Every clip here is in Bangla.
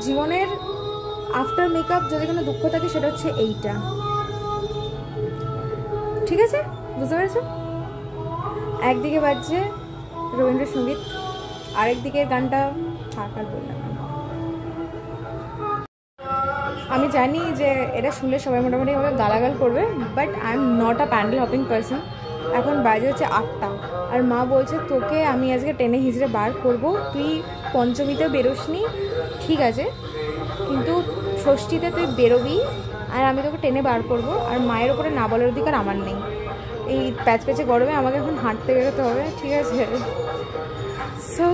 জীবনের আফটার মেকআপ যদি কোনো দুঃখ থাকে সেটা হচ্ছে এইটা, ঠিক আছে? বুঝতে পেরেছো? একদিকে বাজছে রবীন্দ্রসঙ্গীত, আরেকদিকে গানটা থাকার বললাম। আমি জানি যে এটা শুনলে সবাই মোটামুটি ভাবে গালাগাল করবে, but I am not a pandal hopping person. এখন বাজে হচ্ছে 8টা, আর মা বলছে তোকে আমি আজকে টেনে হিজড়ে বার করবো, তুই পঞ্চমীতে বেরোসনি ঠিক আছে, কিন্তু ষষ্ঠীতে তুই বেরোবি আর আমি তোকে টেনে বার করব। আর মায়ের ওপরে না বলার অধিকার আমার নেই। এই প্যাচ প্যাচে গরমে আমাকে এখন হাঁটতে বেরোতে হবে, ঠিক আছে? সো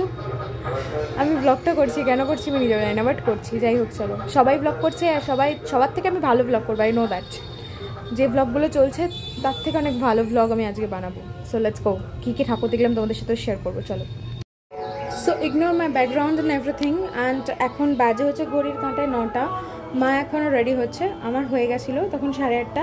আমি ব্লগটা করছি, কেন করছি আমি নিজেও জানি না, বাট করছি। যাই হোক, চলো, সবাই ব্লগ করছে আর সবার থেকে আমি ভালো ব্লগ করবো, আই নো দ্যাট। যে ব্লগগুলো চলছে তার থেকে অনেক ভালো ব্লগ আমি আজকে বানাবো। So let's go. কী কী ঠাকুর দেখলাম তোমাদের সাথেও শেয়ার করবো, চলো। So ignore my background and everything. And এখন বাজে হচ্ছে ঘড়ির কাঁটায় 9টা। মা এখনও রেডি হচ্ছে, আমার হয়ে গেছিলো তখন 8:30।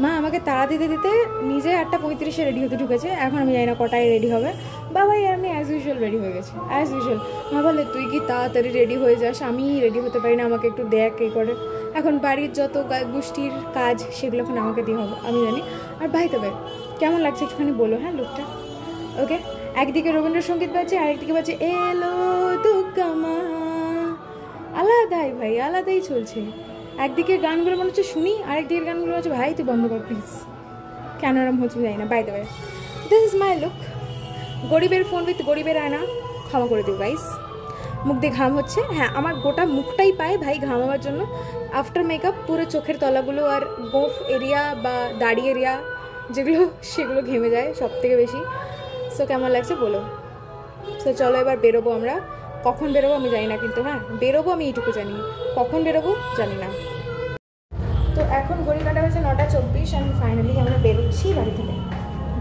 মা আমাকে তাড়া দিতে দিতে নিজে 8:35-এ রেডি হতে ঢুকেছে। এখন আমি জানি না কটায় রেডি হবে। বাবাই আমি অ্যাজ ইউজুয়াল রেডি হয়ে গেছি, অ্যাজ ইউজুয়াল। মা বলে তুই কি তাড়াতাড়ি রেডি হয়ে যাস, আমি রেডি হতে পারি না, আমাকে একটু দেখ এই করে। এখন বাড়ির যত গোষ্ঠীর কাজ সেগুলো এখন আমাকে দিয়ে হবে, আমি জানি। আর ভাই তবে কেমন লাগছে একটুখানি বলো, হ্যাঁ লুকটা? ওকে, একদিকে রবীন্দ্রসঙ্গীত বাজছে, আরেকদিকে বাজছে এলো দুর্গা মা। আলাদাই ভাই, আলাদাই চলছে। একদিকে গানগুলো মনে হচ্ছে শুনি, আরেকদিকের গানগুলো হচ্ছে ভাই তুই বন্ধ কর প্লিজ, কেন এরম হচ্ছে যাই না। By the way, this is my look. গরিবের ফোন উইথ গরিবের আয়না, ক্ষমা করে দিও গাইস। মুখ দিয়ে ঘাম হচ্ছে, হ্যাঁ আমার গোটা মুখটাই পায় ভাই ঘামাবার জন্য। আফটার মেকআপ পুরো চোখের তলাগুলো আর গোফ এরিয়া বা দাড়ি এরিয়া যেগুলো, সেগুলো ঘেমে যায় সব থেকে বেশি। সো কেমন লাগছে বলো। সো চলো এবার বেরোবো আমরা। কখন বেরোবো আমি জানি না, কিন্তু হ্যাঁ বেরোবো আমি এইটুকু জানি, কখন বেরোবো জানি না। তো এখন ঘড়ি কাটা হয়েছে 9:24 অ্যান্ড ফাইনালি আমরা বেরোচ্ছি বাড়ি থেকে।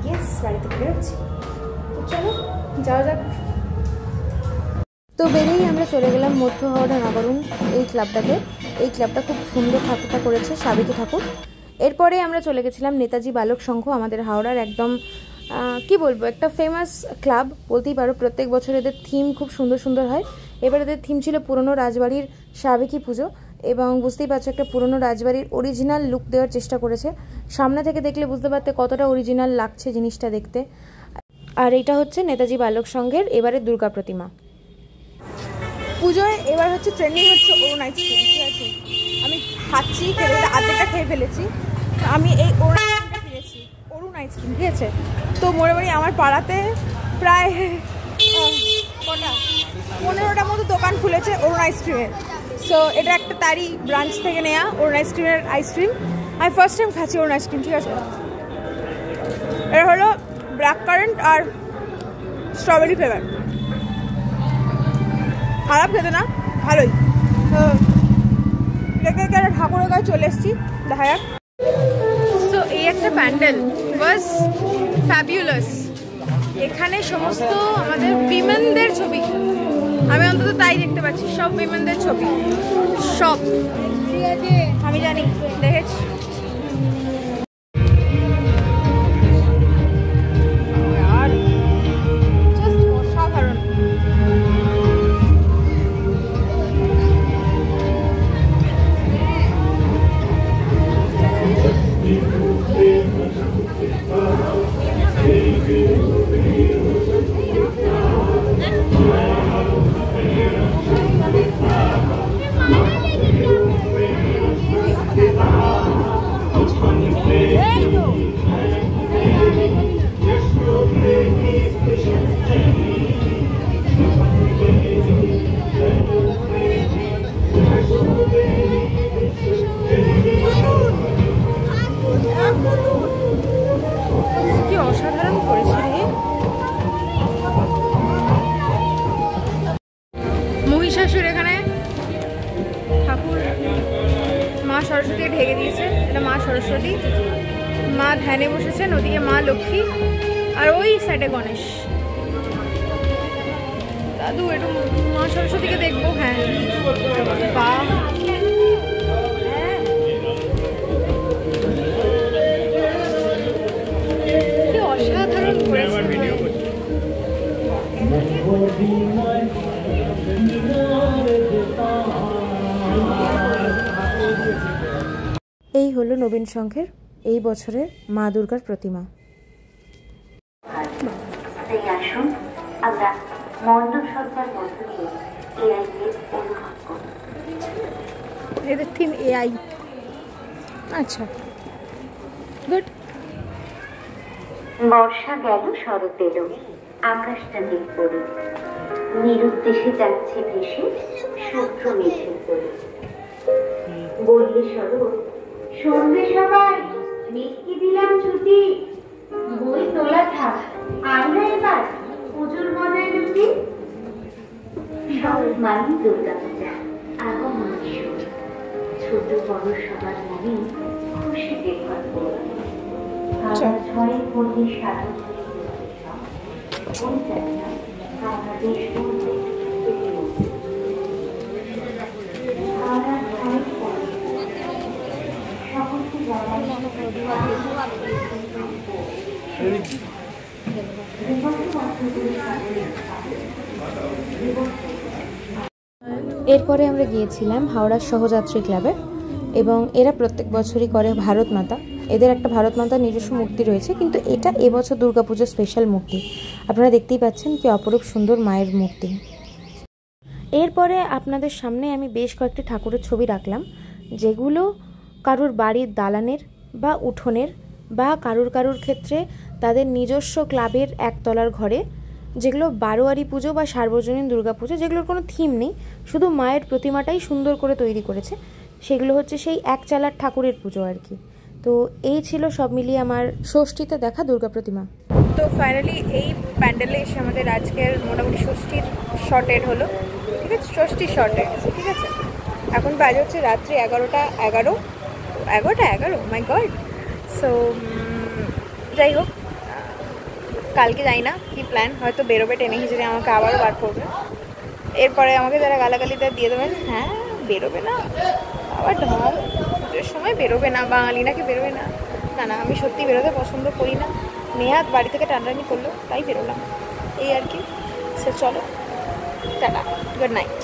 ইয়েস, বাড়ি থেকে বেরোচ্ছি। তো চলো যাওয়া যাক। তো বেরিয়েই আমরা চলে গেলাম মধ্য হাওড়া নবরুণ এই ক্লাবটাতে। এই ক্লাবটা খুব সুন্দর ঠাকুরটা করেছে, সাবেকি ঠাকুর। এরপরে আমরা চলে গেছিলাম নেতাজি বালক সংঘ, আমাদের হাওড়ার একদম কি বলবো একটা ফেমাস ক্লাব বলতেই পারো। প্রত্যেক বছর এদের থিম খুব সুন্দর সুন্দর হয়। এবার এদের থিম ছিল পুরনো রাজবাড়ির সাবেকি পুজো, এবং বুঝতেই পারছো একটা পুরনো রাজবাড়ির অরিজিনাল লুক দেওয়ার চেষ্টা করেছে। সামনে থেকে দেখলে বুঝতে পারতে কতটা অরিজিনাল লাগছে জিনিসটা দেখতে। আর এটা হচ্ছে নেতাজি বালক সংঘের এবারে দুর্গা প্রতিমা। পুজোয় এবার হচ্ছে ট্রেন্ডিং হচ্ছে অরুণ আইসক্রিম, ঠিক আছে? আমি খাচ্ছি, আর্ধেকটা খেয়ে ফেলেছি। আমি এই অরুণ আইসক্রিমটা কিনেছি, অরুণ আইসক্রিম, ঠিক আছে? তো মোটামুটি আমার পাড়াতে প্রায় 15টা মতো দোকান খুলেছে অরুণ আইসক্রিমের। সো এটা একটা তারই ব্রাঞ্চ থেকে নেওয়া অরুণ আইসক্রিমের আইসক্রিম। আমি ফার্স্ট টাইম খাচ্ছি অরুণ আইসক্রিম, ঠিক আছে? এটা হলো ব্ল্যাক কারেন্ট আর স্ট্রবেরি ফ্লেভার। খারাপ খেতে না, ভালোই। তো রেখে একটা ঠাকুরের কাছে চলে এসেছি, দেখা যাক। সো এই একটা প্যান্ডেল ওয়াজ ফ্যাবিউলাস। এখানে সমস্ত আমাদের উইমেনদের ছবি, আমি অন্তত তাই দেখতে পাচ্ছি, সব উইমেনদের ছবি, সব। আমি জানি, দেখেছি। অসাধারণ। কি অসাধারণ করেছে রে। মহিষাসুর এখানে ঠাকুর মা সরস্বতী ঢেকে দিয়েছে। এটা মা সরস্বতী, মা ধ্যানে বসেছেন, ওদিকে মা লক্ষ্মী, আর ওই সাইডে গণেশ। দাদু একটু মা সরস্বতীকে দেখবো। হ্যাঁ বাহ, কি অসাধারণ করেছে। হলো নবীন সংঘের এই বছরের মা দুর্গার প্রতিমা। আসুন আমরা মণ্ডপ সজ্জার মধ্য দিয়ে এআইকে অনুভব করি। এদের থিম এআই। আচ্ছা, গুড। বর্ষা গেল, শরৎ এলো, আকাশটা মেঘ পড়ে, নিরুদ্দেশে যাচ্ছে ভেসে শুভ্র মেঘের পড়ে। বললে শরৎ, শুনবে সবাই, মেঘকে দিলাম ছুটি, বই তোলা থাক, আমরা এবার পুজোর মজায় লুটি। শরৎ মানে দুর্গা পূজা, আগমন শুরু, ছোট বড় সবার মনে খুশিতে ভরপুর। ঝড়ে পড়লে সাধন বাংলাদেশ এরপরে আমরা গিয়েছিলাম হাওড়ার সহযাত্রী ক্লাবে, এবং এরা প্রত্যেক বছরই করে ভারত মাতা। এদের একটা ভারত মাতার নিজস্ব মূর্তি রয়েছে, কিন্তু এটা এবছর দুর্গাপুজোর স্পেশাল মূর্তি। আপনারা দেখতেই পাচ্ছেন কি অপরূপ সুন্দর মায়ের মূর্তি। এরপরে আপনাদের সামনে আমি বেশ কয়েকটি ঠাকুরের ছবি রাখলাম, যেগুলো কারোর বাড়ির দালানের বা উঠোনের বা কারুর ক্ষেত্রে তাদের নিজস্ব ক্লাবের একতলার ঘরে, যেগুলো বারোয়ারি পুজো বা সার্বজনীন দুর্গাপুজো, যেগুলোর কোনো থিম নেই, শুধু মায়ের প্রতিমাটাই সুন্দর করে তৈরি করেছে, সেগুলো হচ্ছে সেই এক চালার ঠাকুরের পুজো আর কি। তো এই ছিল সব মিলিয়ে আমার ষষ্ঠীতে দেখা দুর্গা প্রতিমা। তো ফাইনালি এই প্যান্ডেলে এসে আমাদের আজকের মোটামুটি ষষ্ঠীর শর্টেড হলো, ঠিক আছে, ষষ্ঠীর শর্টেড, ঠিক আছে। এখন বাজে হচ্ছে রাত্রি 11টা 11 মাই গড। সো যাই হোক, কালকে যাই না কি প্ল্যান, হয়তো বেরোবে টেনে হিসেবে, আমাকে আবারও বার করবে। এরপরে আমাকে যারা গালাগালিটা দিয়ে দেবেন, হ্যাঁ বেরোবে না আবার ঢং, পুজোর সময় বেরোবে না, বাঙালি নাকি বেরোবে না। না না, আমি সত্যি বেরোতে পছন্দ করি না। নেহাত বাড়ি থেকে টানটানি করলো, তাই বেরোলাম, এই আর কি। সে চলো, টাটা, গুড নাইট।